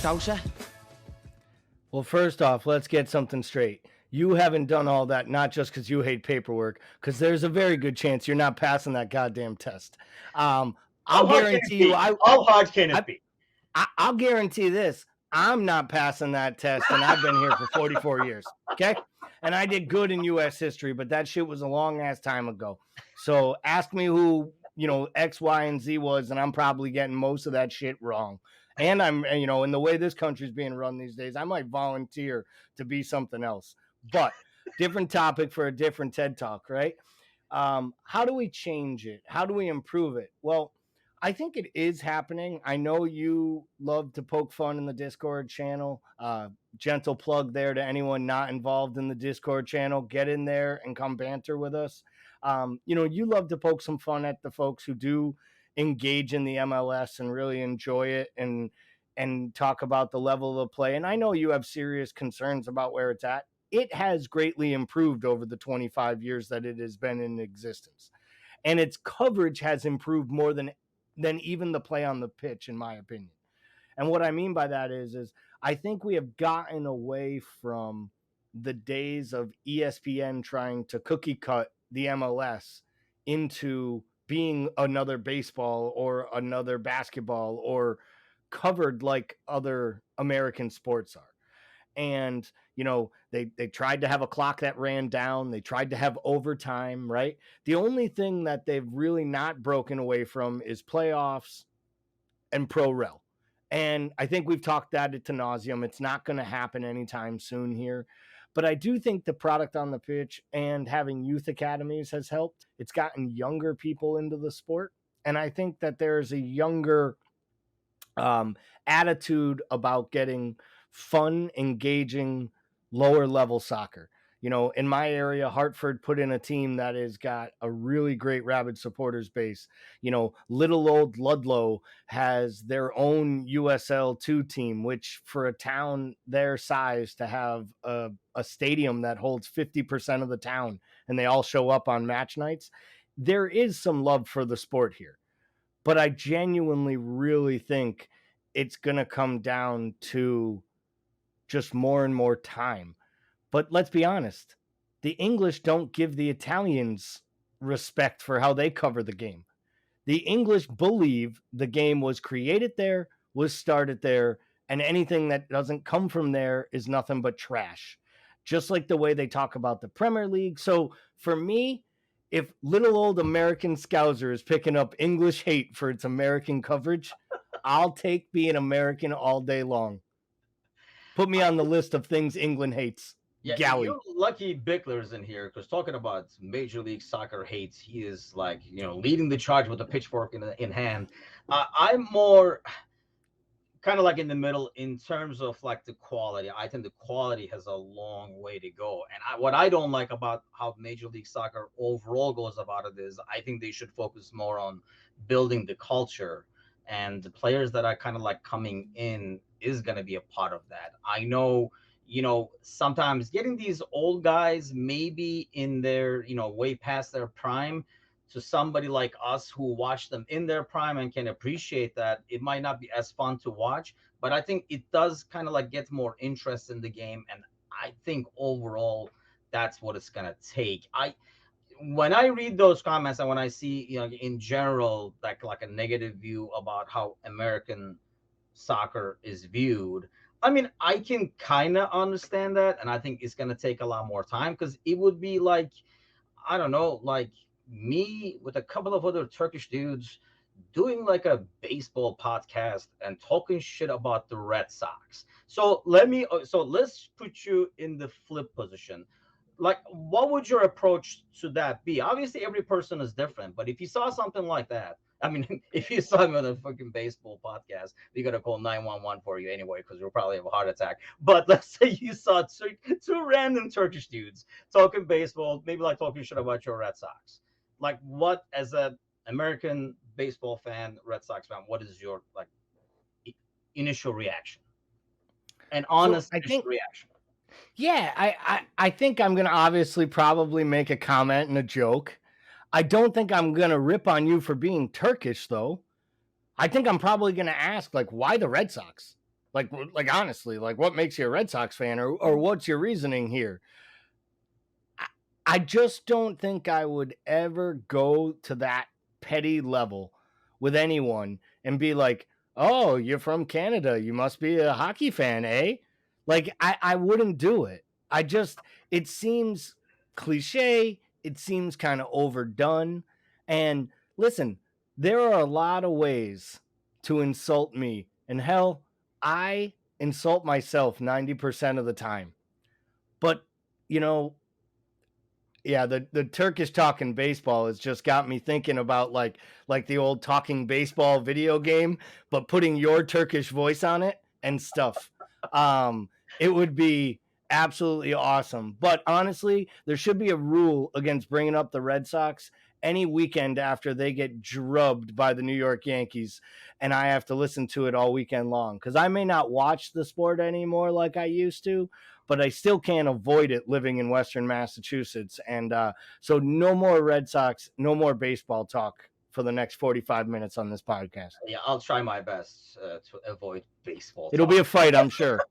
Scouser? Well, first off, let's get something straight. You haven't done all that, not just because you hate paperwork, because there's a very good chance you're not passing that goddamn test. I'll guarantee you, how hard can it be? I'll guarantee this. I'm not passing that test, and I've been here for 44 years, okay? And I did good in U.S. history, but that shit was a long-ass time ago. So ask me who, X, Y, and Z was, and I'm probably getting most of that shit wrong. And I'm, in the way this country's being run these days, I might volunteer to be something else. But different topic for a different TED Talk, right? How do we change it? How do we improve it? Well, I think it is happening. I know you love to poke fun in the Discord channel. Gentle plug there to anyone not involved in the Discord channel. Get in there and come banter with us. You love to poke some fun at the folks who do engage in the MLS and really enjoy it and talk about the level of play. And I know you have serious concerns about where it's at. It has greatly improved over the 25 years that it has been in existence. And its coverage has improved more than even the play on the pitch, in my opinion. And what I mean by that is I think we have gotten away from the days of ESPN trying to cookie cut the MLS into being another baseball or another basketball or covered like other American sports are. And, they tried to have a clock that ran down. They tried to have overtime, right? The only thing that they've really not broken away from is playoffs and pro rel. And I think we've talked that ad nauseum. It's not going to happen anytime soon here. But I do think the product on the pitch and having youth academies has helped. It's gotten younger people into the sport. And I think that there's a younger attitude about getting fun, engaging, lower level soccer. In my area, Hartford put in a team that has got a really great rabid supporters base. Little old Ludlow has their own USL2 team, which for a town their size to have a stadium that holds 50% of the town and they all show up on match nights, there is some love for the sport here. But I genuinely really think it's going to come down to just more and more time. But let's be honest, the English don't give the Italians respect for how they cover the game. The English believe the game was created there, was started there, and anything that doesn't come from there is nothing but trash. Just like the way they talk about the Premier League. So for me, if little old American Scouser is picking up English hate for its American coverage, I'll take being American all day long. Put me on the list of things England hates. Yeah, Gowie. you're lucky Bickler's in here because talking about Major League Soccer hates, he is like, leading the charge with a pitchfork in hand. I'm more kind of like in the middle in terms of like the quality. I think the quality has a long way to go. And what I don't like about how Major League Soccer overall goes about it is I think they should focus more on building the culture, and the players that are kind of like coming in is going to be a part of that. I know, sometimes getting these old guys maybe in their, way past their prime to somebody like us who watch them in their prime and can appreciate that, it might not be as fun to watch, but I think it does kind of like get more interest in the game. And I think overall that's what it's going to take. When I read those comments and when I see, in general, like a negative view about how American soccer is viewed, I mean, I can kind of understand that. And I think it's going to take a lot more time because it would be like, I don't know, like me with a couple of other Turkish dudes doing like a baseball podcast and talking shit about the Red Sox. So let's put you in the flip position. Like, what would your approach to that be? Obviously, every person is different, but if you saw something like that, I mean, if you saw me on a fucking baseball podcast, you got to call 911 for you anyway, because you'll probably have a heart attack. But let's say you saw two random Turkish dudes talking baseball, maybe like talking shit about your Red Sox. Like, what, as a American baseball fan, Red Sox fan, what is your like initial reaction? An honest reaction. Yeah, I think I'm going to obviously probably make a comment and a joke. I don't think I'm going to rip on you for being Turkish, though. I think I'm probably going to ask, like, why the Red Sox? Like honestly, like what makes you a Red Sox fan, or what's your reasoning here? I just don't think I would ever go to that petty level with anyone and be like, oh, you're from Canada. You must be a hockey fan, eh? Like, I wouldn't do it. It seems cliche. It seems kind of overdone. And listen, there are a lot of ways to insult me. And hell, I insult myself 90% of the time. But, you know, yeah, the Turkish talking baseball has just got me thinking about like the old talking baseball video game, but putting your Turkish voice on it and stuff. It would be absolutely awesome. But honestly, there should be a rule against bringing up the Red Sox any weekend after they get drubbed by the New York Yankees, and I have to listen to it all weekend long, because I may not watch the sport anymore like I used to, but I still can't avoid it living in Western Massachusetts. And so no more Red Sox, no more baseball talk for the next 45 minutes on this podcast. Yeah, I'll try my best to avoid baseball. It'll be a fight, I'm sure.